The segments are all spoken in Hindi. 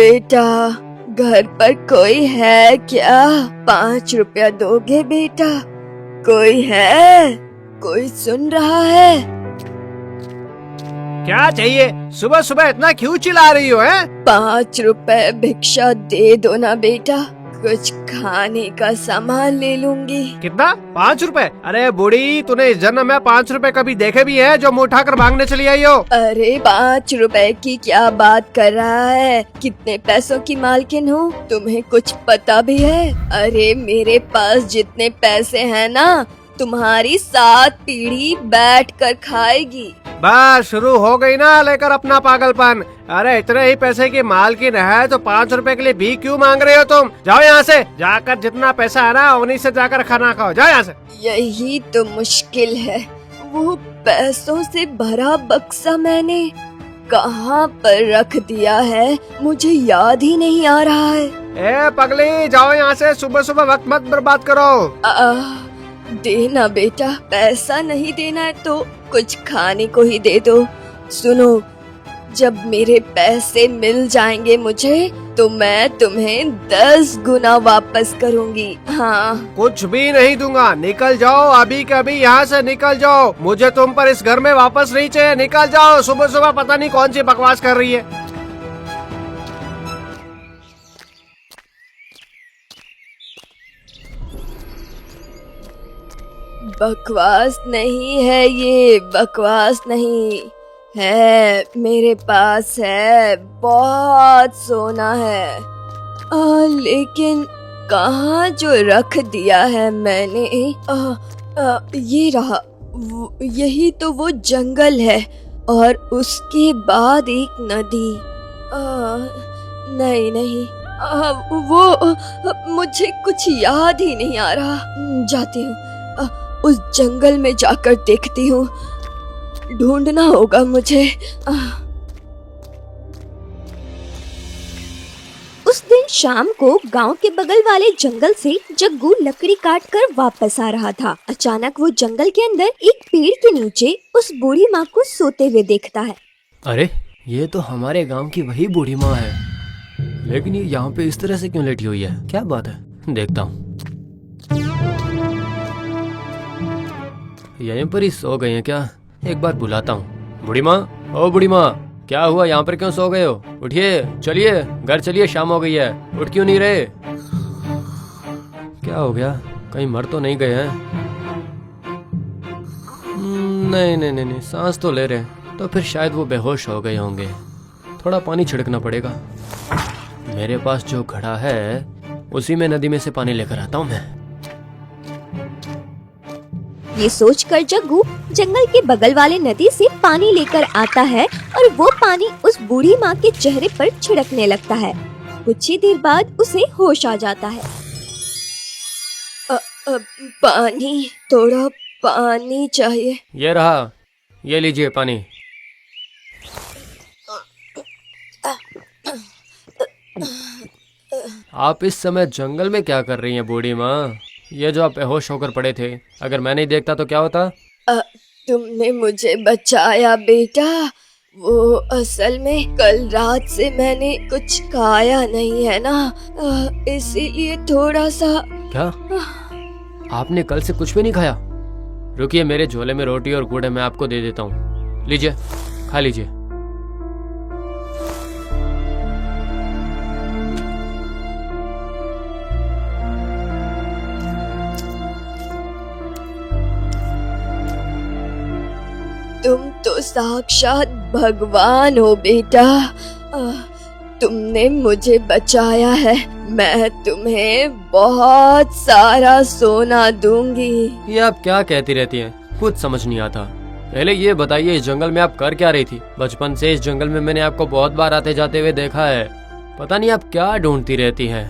बेटा, घर पर कोई है क्या? 5 रुपया दोगे बेटा? कोई है? कोई सुन रहा है? क्या चाहिए? सुबह सुबह इतना क्यों चिल्ला रही हो? 5 रुपए भिक्षा दे दो ना बेटा, कुछ खाने का सामान ले लूंगी। कितना? 5 रुपए? अरे बूढ़ी, तूने इस जन्म में 5 रुपए कभी देखे भी है जो मुँह उठाकर भागने चली आई हो? अरे 5 रुपए की क्या बात कर रहा है? कितने पैसों की मालकिन हूँ, तुम्हें कुछ पता भी है? अरे मेरे पास जितने पैसे हैं ना, तुम्हारी 7 पीढ़ी बैठ कर खाएगी। बस शुरू हो गई ना लेकर अपना पागलपन। अरे इतने ही पैसे की मालकिन है तो 5 रुपए के लिए भी क्यों मांग रहे हो तुम? जाओ यहाँ से, जाकर जितना पैसा है ना उन्हीं से जाकर खाना खाओ। जाओ यहाँ से। यही तो मुश्किल है, वो पैसों से भरा बक्सा मैंने कहाँ पर रख दिया है, मुझे याद ही नहीं आ रहा है। ए पगली, जाओ यहाँ से, सुबह सुबह वक्त मत बर्बाद करो। देना बेटा, पैसा नहीं देना है तो कुछ खाने को ही दे दो। सुनो, जब मेरे पैसे मिल जाएंगे मुझे तो मैं तुम्हें 10 गुना वापस करूंगी। हाँ, कुछ भी नहीं दूंगा, निकल जाओ अभी के अभी यहाँ से, निकल जाओ। मुझे तुम पर इस घर में वापस नहीं चाहिए, निकल जाओ। सुबह सुबह पता नहीं कौन सी बकवास कर रही है। बकवास नहीं है ये, बकवास नहीं है। मेरे पास है, बहुत सोना है। लेकिन कहाँ जो रख दिया है मैंने? ये रहा, यही तो वो जंगल है और उसके बाद एक नदी। नहीं, वो मुझे कुछ याद ही नहीं आ रहा। जाती हूँ, उस जंगल में जाकर देखती हूँ, ढूंढना होगा मुझे। उस दिन शाम को गांव के बगल वाले जंगल से जग्गू लकड़ी काट कर वापस आ रहा था। अचानक वो जंगल के अंदर एक पेड़ के नीचे उस बूढ़ी माँ को सोते हुए देखता है। अरे ये तो हमारे गांव की वही बूढ़ी माँ है, लेकिन ये यहाँ पे इस तरह से क्यों लेटी हुई है? क्या बात है, देखता हूँ। यहीं पर ही सो गई हैं क्या? एक बार बुलाता हूँ। बूढ़ी माँ, ओ बूढ़ी माँ, क्या हुआ? यहाँ पर क्यों सो गए हो? उठिए, चलिए घर चलिए, शाम हो गई है। उठ क्यों नहीं रहे? क्या हो गया? कहीं मर तो नहीं गए हैं? नहीं, सांस तो ले रहे, तो फिर शायद वो बेहोश हो गए होंगे। थोड़ा पानी छिड़कना पड़ेगा। मेरे पास जो घड़ा है उसी में नदी में से पानी लेकर आता हूँ मैं। ये सोचकर जग्गू जंगल के बगल वाले नदी से पानी लेकर आता है और वो पानी उस बूढ़ी माँ के चेहरे पर छिड़कने लगता है। कुछ ही देर बाद उसे होश आ जाता है। पानी, थोड़ा पानी चाहिए। ये रहा, ये लीजिए पानी। आप इस समय जंगल में क्या कर रही हैं बूढ़ी माँ? ये जो आप बेहोश होकर पड़े थे, अगर मैं नहीं देखता तो क्या होता? तुमने मुझे बचाया बेटा। वो असल में कल रात से मैंने कुछ खाया नहीं है ना, इसीलिए थोड़ा सा। क्या? आपने कल से कुछ भी नहीं खाया? रुकिए, मेरे झोले में रोटी और गुड़ है, मैं आपको दे देता हूँ। लीजिए, खा लीजिए। तुम तो साक्षात भगवान हो बेटा। तुमने मुझे बचाया है, मैं तुम्हें बहुत सारा सोना दूंगी। ये आप क्या कहती रहती हैं? कुछ समझ नहीं आता। पहले ये बताइए, इस जंगल में आप कर क्या रही थी? बचपन से इस जंगल में मैंने आपको बहुत बार आते जाते हुए देखा है, पता नहीं आप क्या ढूंढती रहती हैं।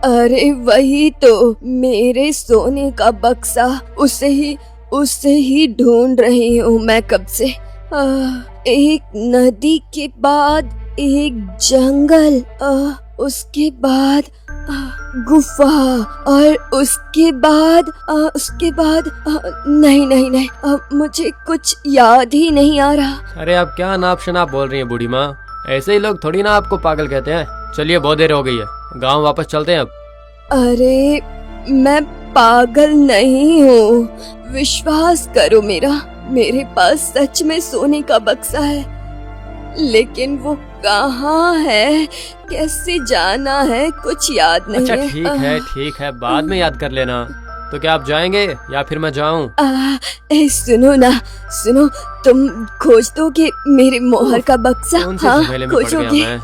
अरे वही तो, मेरे सोने का बक्सा, उसे ही ढूंढ रही हूँ मैं कब से। एक नदी के बाद एक जंगल, उसके बाद गुफा, और उसके बाद नहीं, मुझे कुछ याद ही नहीं आ रहा। अरे आप क्या नाप शनाप बोल रही हैं बूढ़ी माँ? ऐसे ही लोग थोड़ी ना आपको पागल कहते हैं। चलिए बहुत देर हो गई है, गांव वापस चलते हैं अब। अरे मैं पागल नहीं हूँ, विश्वास करो मेरे पास सच में सोने का बक्सा है, लेकिन वो कहाँ है, कैसे जाना है, कुछ याद नहीं अच्छा है। ठीक है, बाद में याद कर लेना। तो क्या आप जाएंगे या फिर मैं जाऊं? सुनो, तुम खोज दोगे मेरे मोहर का बक्सा? कौन से हाँ, झमेले में पड़ गया खोजोगे? मैं?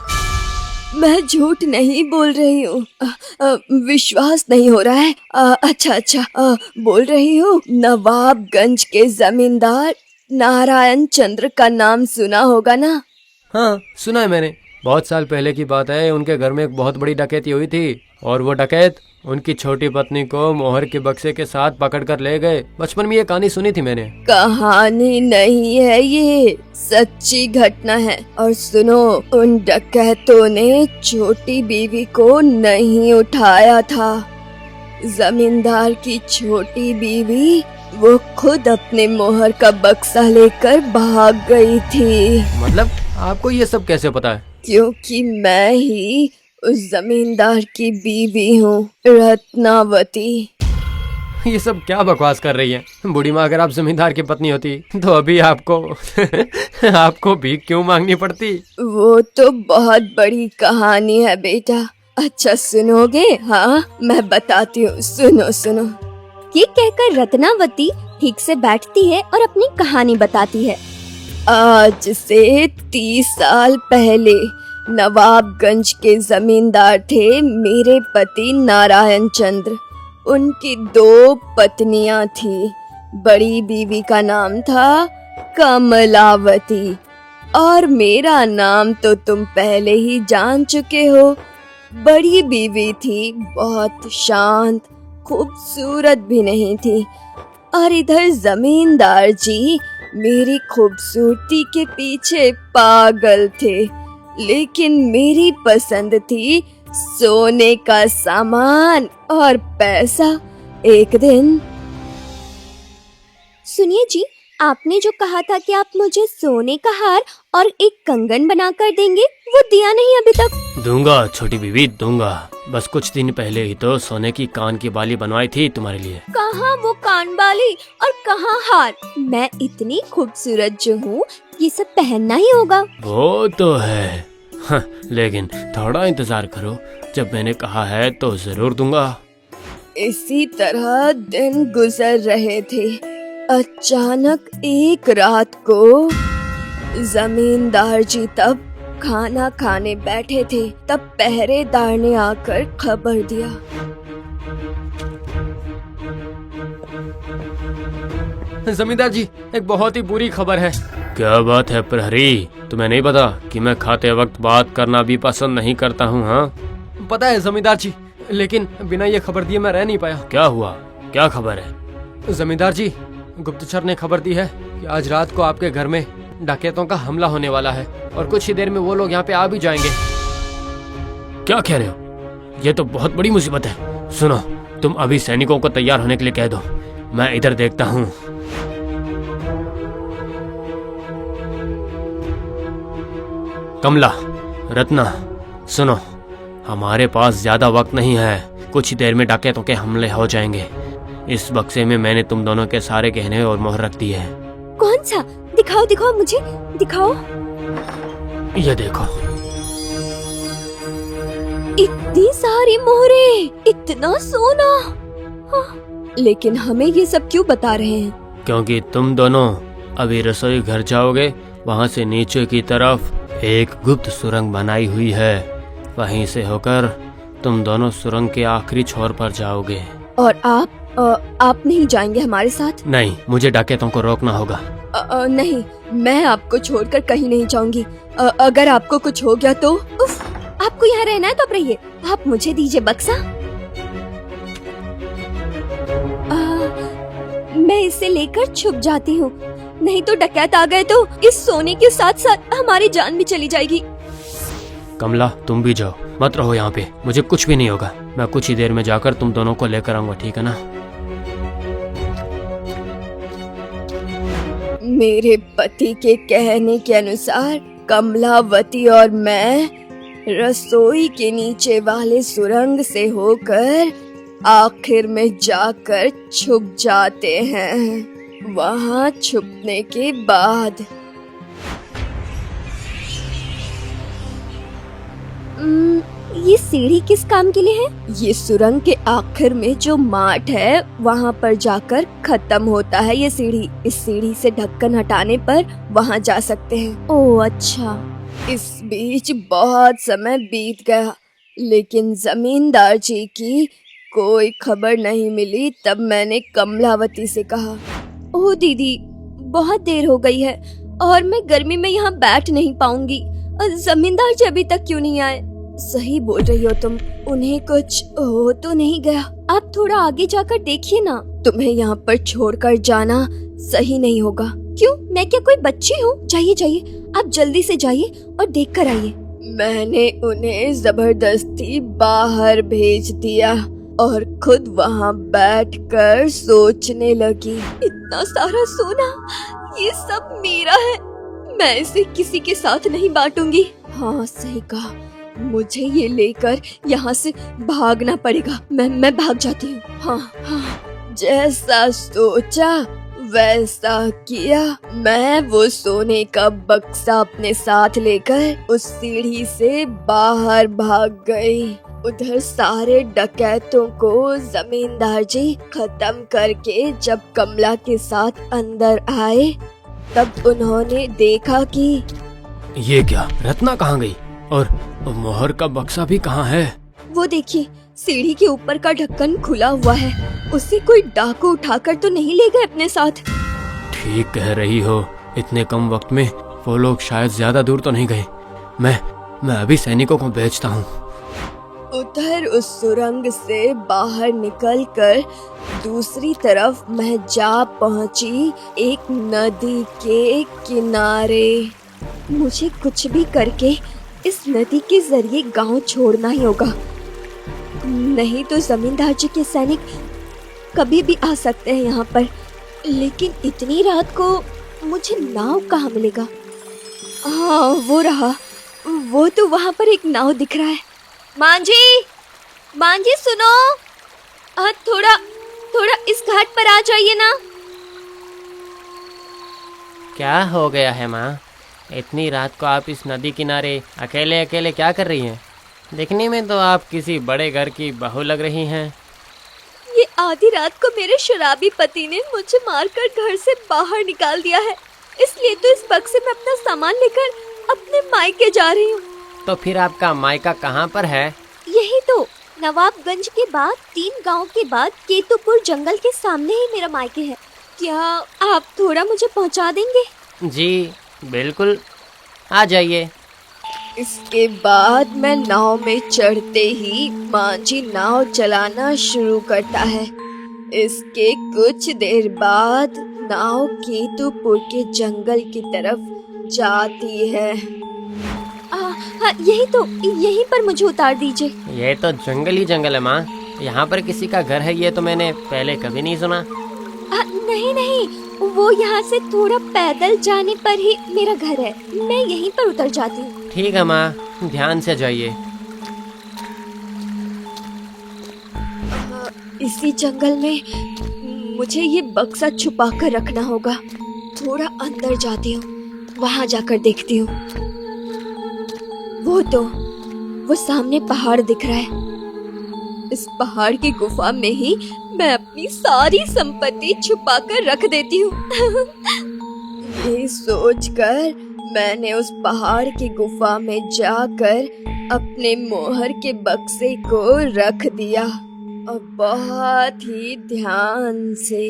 मैं झूठ नहीं बोल रही हूँ, विश्वास नहीं हो रहा है। अच्छा, बोल रही हूँ। नवाबगंज के जमींदार नारायण चंद्र का नाम सुना होगा ना? हाँ, सुना है मैंने। बहुत साल पहले की बात है, उनके घर में एक बहुत बड़ी डकैती हुई थी और वो डकैत उनकी छोटी पत्नी को मोहर के बक्से के साथ पकड़ कर ले गए। बचपन में ये कहानी सुनी थी मैंने। कहानी नहीं है, ये सच्ची घटना है। और सुनो, उन डकैतों ने छोटी बीवी को नहीं उठाया था। जमींदार की छोटी बीवी वो खुद अपने मोहर का बक्सा लेकर भाग गई थी। मतलब आपको ये सब कैसे पता है? क्योंकि मैं ही उस जमींदार की बीवी हूँ, रत्नावती। ये सब क्या बकवास कर रही है? बूढ़ी माँ, अगर आप जमींदार की पत्नी होती तो अभी आपको आपको भीख क्यों मांगनी पड़ती? वो तो बहुत बड़ी कहानी है बेटा। अच्छा सुनोगे? हाँ, मैं बताती हूँ, सुनो। ये कहकर रत्नावती ठीक से बैठती है और अपनी कहानी बताती है। आज से 30 साल पहले नवाबगंज के जमींदार थे मेरे पति नारायण चंद्र। उनकी 2 पत्नियां थी। बड़ी बीवी का नाम था कमलावती और मेरा नाम तो तुम पहले ही जान चुके हो। बड़ी बीवी थी बहुत शांत, खूबसूरत भी नहीं थी, और इधर जमींदार जी मेरी खूबसूरती के पीछे पागल थे, लेकिन मेरी पसंद थी सोने का सामान और पैसा। एक दिन सुनिए जी, आपने जो कहा था कि आप मुझे सोने का हार और एक कंगन बनाकर देंगे, वो दिया नहीं अभी तक। दूंगा छोटी बीवी, दूंगा। बस कुछ दिन पहले ही तो सोने की कान की बाली बनवाई थी तुम्हारे लिए। कहाँ वो कान बाली और कहाँ हार? मैं इतनी खूबसूरत जो हूँ, ये सब पहनना ही होगा। वो तो है, हाँ, लेकिन थोड़ा इंतजार करो, जब मैंने कहा है तो जरूर दूंगा। इसी तरह दिन गुजर रहे थे। अचानक एक रात को जमींदार जी तब खाना खाने बैठे थे, तब पहरेदार ने आकर खबर दिया। जमींदार जी, एक बहुत ही बुरी खबर है। क्या बात है प्रहरी? तुम्हें नहीं पता कि मैं खाते वक्त बात करना भी पसंद नहीं करता हूँ? हाँ पता है जमींदार जी, लेकिन बिना ये खबर दिए मैं रह नहीं पाया। क्या हुआ? क्या खबर है? जमींदार जी, गुप्तचर ने खबर दी है कि आज रात को आपके घर में डकैतों का हमला होने वाला है और कुछ ही देर में वो लोग यहाँ पे आ भी जाएंगे। क्या कह रहे हो? ये तो बहुत बड़ी मुसीबत है। सुनो, तुम अभी सैनिकों को तैयार होने के लिए कह दो, मैं इधर देखता हूँ। कमला, रत्ना, सुनो, हमारे पास ज्यादा वक्त नहीं है। कुछ ही देर में डकैतों के हमले हो जाएंगे। इस बक्से में मैंने तुम दोनों के सारे गहने और मोहर रख दी है। कौन सा? दिखाओ मुझे, दिखाओ। ये देखो। इतनी सारी मोहरे, इतना सोना। लेकिन हमें ये सब क्यों बता रहे हैं? क्योंकि तुम दोनों अभी रसोई घर जाओगे, वहाँ से नीचे की तरफ एक गुप्त सुरंग बनाई हुई है। वहीं से होकर तुम दोनों सुरंग के आखिरी छोर पर जाओगे। और आप नहीं जाएंगे हमारे साथ? नहीं, मुझे डकैतों को रोकना होगा। नहीं, मैं आपको छोड़कर कहीं नहीं जाऊंगी। अगर आपको कुछ हो गया तो? उफ, आपको यहाँ रहना है तो अब रहिए। आप मुझे दीजिए बक्सा। मैं इसे लेकर छुप जाती हूँ, नहीं तो डकैत आ गए तो इस सोने के साथ साथ हमारी जान भी चली जाएगी। कमला, तुम भी जाओ, मत रहो यहाँ पे, मुझे कुछ भी नहीं होगा। मैं कुछ ही देर में जाकर तुम दोनों को लेकर आऊंगा, ठीक है ना? मेरे पति के कहने के अनुसार कमलावती और मैं रसोई के नीचे वाले सुरंग से होकर आखिर में जाकर छुप जाते हैं। वहाँ छुपने के बाद ये सीढ़ी किस काम के लिए है? ये सुरंग के आखिर में जो मार्ट है वहाँ पर जाकर खत्म होता है ये सीढ़ी। इस सीढ़ी से ढक्कन हटाने पर वहाँ जा सकते हैं। ओह अच्छा। इस बीच बहुत समय बीत गया, लेकिन जमींदार जी की कोई खबर नहीं मिली। तब मैंने कमलावती से कहा, ओह दीदी, बहुत देर हो गई है और मैं गर्मी में यहाँ बैठ नहीं पाऊंगी। जमींदार जी अभी तक क्यों नहीं आए? सही बोल रही हो तुम, उन्हें कुछ हो तो नहीं गया? आप थोड़ा आगे जाकर देखिए ना। तुम्हें यहाँ पर छोड़कर जाना सही नहीं होगा। क्यों, मैं क्या कोई बच्ची हूँ? जाइए जाइए, आप जल्दी से जाइए और देख कर आइए। मैंने उन्हें जबरदस्ती बाहर भेज दिया और खुद वहाँ बैठकर सोचने लगी। इतना सारा सोना, ये सब मेरा है, मैं इसे किसी के साथ नहीं बांटूंगी। हाँ सही कहा, मुझे ये लेकर यहाँ से भागना पड़ेगा। मैं भाग जाती हूँ। हाँ, जैसा सोचा वैसा किया। मैं वो सोने का बक्सा अपने साथ लेकर उस सीढ़ी से बाहर भाग गई। उधर सारे डकैतों को जमींदार जी खत्म करके जब कमला के साथ अंदर आए, तब उन्होंने देखा कि ये क्या, रत्ना कहाँ गई? और मोहर का बक्सा भी कहाँ है? वो देखिए, सीढ़ी के ऊपर का ढक्कन खुला हुआ है। उसे कोई डाकू उठाकर तो नहीं ले गए अपने साथ? ठीक कह रही हो, इतने कम वक्त में वो लोग शायद ज्यादा दूर तो नहीं गए। मैं अभी सैनिकों को भेजता हूँ। उधर उस सुरंग से बाहर निकलकर दूसरी तरफ मैं जा पहुंची एक नदी के किनारे। मुझे कुछ भी करके इस नदी के जरिए गांव छोड़ना ही होगा, नहीं तो जमींदार जी के सैनिक कभी भी आ सकते हैं यहाँ पर। लेकिन इतनी रात को मुझे नाव कहाँ मिलेगा? हाँ वो रहा, वो तो वहाँ पर एक नाव दिख रहा है। मांझी सुनो, थोड़ा इस घाट पर आ जाइए ना। क्या हो गया है माँ? इतनी रात को आप इस नदी किनारे अकेले अकेले क्या कर रही हैं? दिखने में तो आप किसी बड़े घर की बहू लग रही हैं। ये आधी रात को मेरे शराबी पति ने मुझे मारकर घर से बाहर निकाल दिया है, इसलिए तो इस बक्से में अपना सामान लेकर अपने मायके जा रही हूँ। तो फिर आपका मायका कहाँ पर है? यही तो, नवाबगंज के बाद 3 गांव के बाद केतुपुर जंगल के सामने ही मेरा मायके है। क्या आप थोड़ा मुझे पहुँचा देंगे? जी बिल्कुल, आ जाइए। इसके बाद मैं नाव में चढ़ते ही मांझी नाव चलाना शुरू करता है। इसके कुछ देर बाद नाव केतुपुर के जंगल की तरफ जाती है। हाँ, यहीं पर मुझे उतार दीजिए। ये तो जंगल ही जंगल है माँ, यहाँ पर किसी का घर है ये तो मैंने पहले कभी नहीं सुना। नहीं, वो यहाँ से थोड़ा पैदल जाने पर ही मेरा घर है, मैं यहीं पर उतर जाती हूँ। ठीक है माँ, ध्यान से जाइए। इसी जंगल में मुझे ये बक्सा छुपा कर रखना होगा। थोड़ा अंदर जाती हूँ, वहाँ जाकर देखती हूँ। वो सामने पहाड़ दिख रहा है। इस पहाड़ की गुफा में ही मैं अपनी सारी संपत्ति छुपा कर रख देती हूँ। ये सोचकर मैंने उस पहाड़ की गुफा में जाकर अपने मोहर के बक्से को रख दिया और बहुत ही ध्यान से।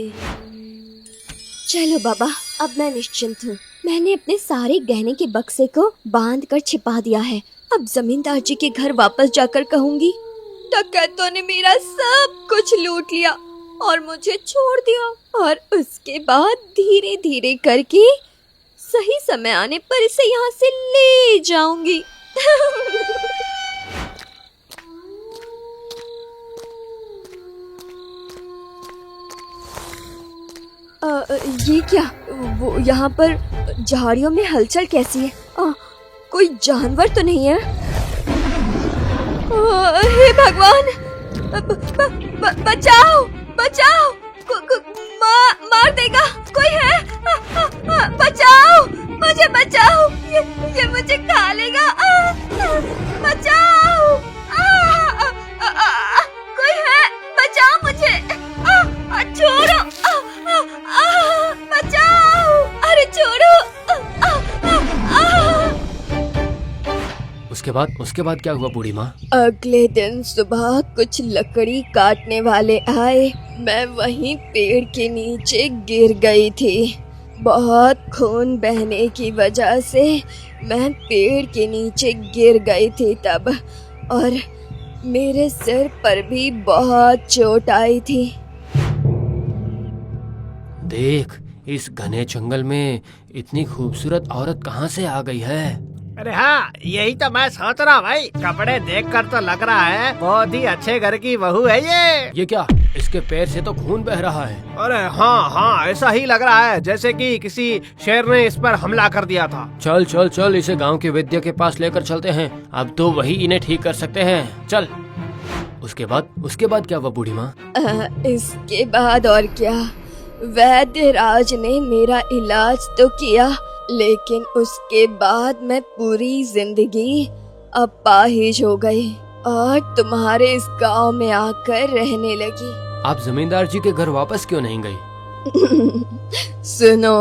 चलो बाबा, अब मैं निश्चिंत हूँ। मैंने अपने सारे गहने के बक्से को बांध कर छिपा दिया है। अब जमींदार जी के घर वापस जाकर कहूँगी, डकैतों ने मेरा सब कुछ लूट लिया और मुझे छोड़ दिया। और उसके बाद धीरे धीरे करके सही समय आने पर इसे यहाँ से ले जाऊंगी। ये क्या, वो यहाँ पर झाड़ियों में हलचल कैसी है? कोई जानवर तो नहीं है? हे भगवान, बचाओ बचाओ, मार देगा कोई है, बचाओ मुझे, बचाओ, ये मुझे खा लेगा, बचाओ, कोई है, बचाओ मुझे, छोड़ो, बचाओ, अरे छोड़ो। उसके बाद क्या हुआ बूढ़ी माँ? अगले दिन सुबह कुछ लकड़ी काटने वाले आए, मैं वहीं पेड़ के नीचे गिर गई थी। बहुत खून बहने की वजह से मैं पेड़ के नीचे गिर गई थी तब, और मेरे सिर पर भी बहुत चोट आई थी। देख, इस घने जंगल में इतनी खूबसूरत औरत कहाँ से आ गई है? अरे हाँ, यही तो मैं सोच रहा हूँ भाई। कपड़े देखकर तो लग रहा है बहुत ही अच्छे घर की बहू है ये क्या? इसके पैर से तो खून बह रहा है। अरे हाँ हाँ, ऐसा ही लग रहा है जैसे कि किसी शेर ने इस पर हमला कर दिया था। चल चल चल, इसे गांव के वैद्य के पास लेकर चलते हैं। अब तो वही इन्हें ठीक कर सकते हैं। चल। उसके बाद क्या हुआ बूढ़ी माँ? इसके बाद और क्या, वैद्य राज ने मेरा इलाज तो किया, लेकिन उसके बाद मैं पूरी जिंदगी अपाहिज हो गई और तुम्हारे इस गांव में आकर रहने लगी। आप जमींदार जी के घर वापस क्यों नहीं गई? सुनो,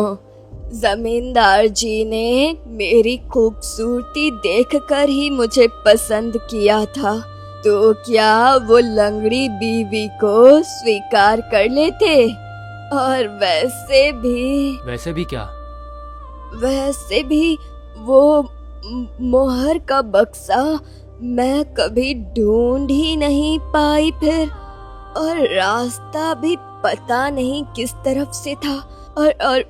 जमींदार जी ने मेरी खूबसूरती देखकर ही मुझे पसंद किया था, तो क्या वो लंगड़ी बीवी को स्वीकार कर लेते? और वैसे भी क्या? वैसे भी वो मोहर का बक्सा मैं कभी ढूंढ ही नहीं पाई फिर, और रास्ता भी पता नहीं किस तरफ से था, और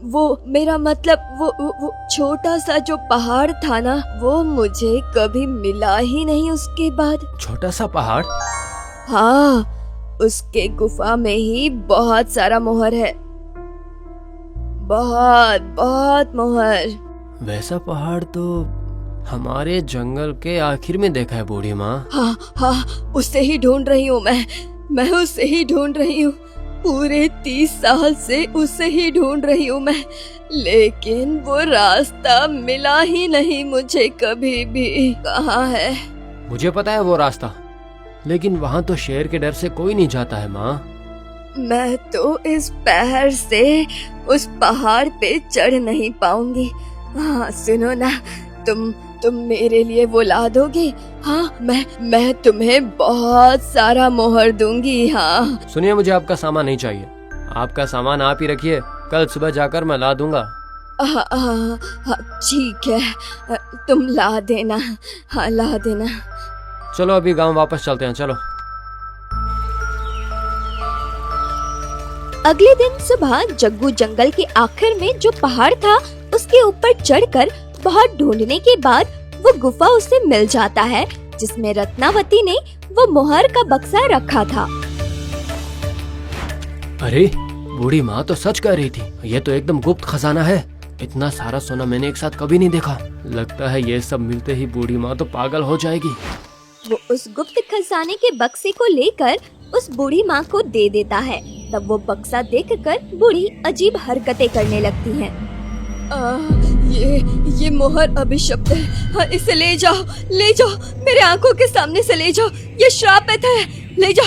वो मेरा मतलब वो छोटा सा जो पहाड़ था ना, वो मुझे कभी मिला ही नहीं उसके बाद। छोटा सा पहाड़? हाँ, उसके गुफा में ही बहुत सारा मोहर है, बहुत बहुत मोहर। वैसा पहाड़ तो हमारे जंगल के आखिर में देखा है बूढ़ी माँ। हाँ हाँ, उसे ही ढूंढ रही हूँ मैं उसे ही ढूंढ रही हूँ। पूरे 30 साल से उसे ही ढूंढ रही हूँ मैं, लेकिन वो रास्ता मिला ही नहीं मुझे कभी भी। कहाँ है? मुझे पता है वो रास्ता, लेकिन वहाँ तो शेर के डर से कोई नहीं जाता है माँ। मैं तो इस पैर से उस पहाड़ पे चढ़ नहीं पाऊंगी। हाँ सुनो ना, तुम मेरे लिए वो ला दोगे? हाँ, मैं तुम्हें बहुत सारा मोहर दूंगी। हाँ सुनिए, मुझे आपका सामान नहीं चाहिए। आपका सामान आप ही रखिए, कल सुबह जाकर मैं ला दूंगा। ठीक है, तुम ला देना। हाँ ला देना। चलो अभी गांव वापस चलते हैं, चलो। अगले दिन सुबह जग्गू जंगल के आखिर में जो पहाड़ था उसके ऊपर चढ़कर बहुत ढूंढने के बाद वो गुफा उसे मिल जाता है, जिसमें रत्नावती ने वो मोहर का बक्सा रखा था। अरे बूढ़ी माँ तो सच कह रही थी, ये तो एकदम गुप्त खजाना है। इतना सारा सोना मैंने एक साथ कभी नहीं देखा। लगता है ये सब मिलते ही बूढ़ी माँ तो पागल हो जाएगी। वो उस गुप्त खजाने के बक्से को लेकर उस बूढ़ी माँ को दे देता है। तब वो बक्सा देखकर बूढ़ी अजीब हरकतें करने लगती है। ये मोहर अभिशप्त है। हाँ, इसे ले जाओ, मेरे आंखों के सामने से ले जाओ। ये श्रापित है, ले जाओ।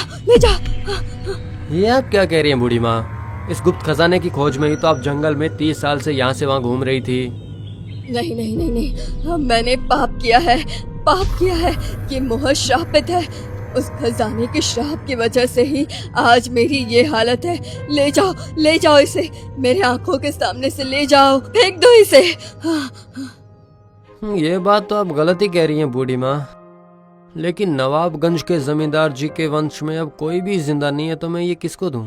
ये आप क्या कह रही हैं बूढ़ी माँ? इस गुप्त खजाने की खोज में ही तो आप जंगल में 30 साल से यहाँ से वहाँ घूम रही थी। नहीं, हाँ, मैंने पाप किया है। ये मोहर श्रापित है। उस खजाने के श्राप की वजह से ही आज मेरी ये हालत है। ले जाओ इसे, मेरे आंखों के सामने से ले जाओ, फेंक दो इसे। ये बात तो आप गलत ही कह रही हैं बूढ़ी माँ, लेकिन नवाबगंज के जमींदार जी के वंश में अब कोई भी जिंदा नहीं है, तो मैं ये किसको दूं?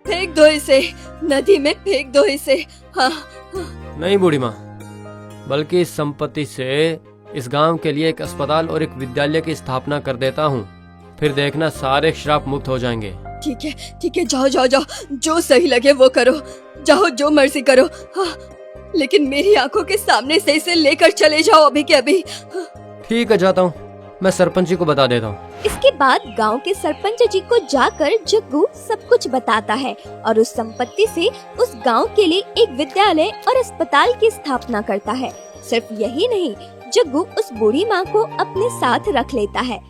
फेंक दो इसे, नदी में फेंक दो इसे। हाँ। नहीं बूढ़ी माँ, बल्कि इस संपत्ति से इस गांव के लिए एक अस्पताल और एक विद्यालय की स्थापना कर देता हूँ। फिर देखना सारे श्राप मुक्त हो जाएंगे। ठीक है, जाओ, जो सही लगे वो करो। जाओ, जो मर्जी करो। हाँ, लेकिन मेरी आंखों के सामने से इसे लेकर चले जाओ अभी के अभी। ठीक है, जाता हूँ, मैं सरपंच जी को बता देता हूँ। इसके बाद गांव के सरपंच जी को जाकर जग्गू सब कुछ बताता है और उस संपत्ति से उस गांव के लिए एक विद्यालय और अस्पताल की स्थापना करता है। सिर्फ यही नहीं, जग्गू उस बूढ़ी माँ को अपने साथ रख लेता है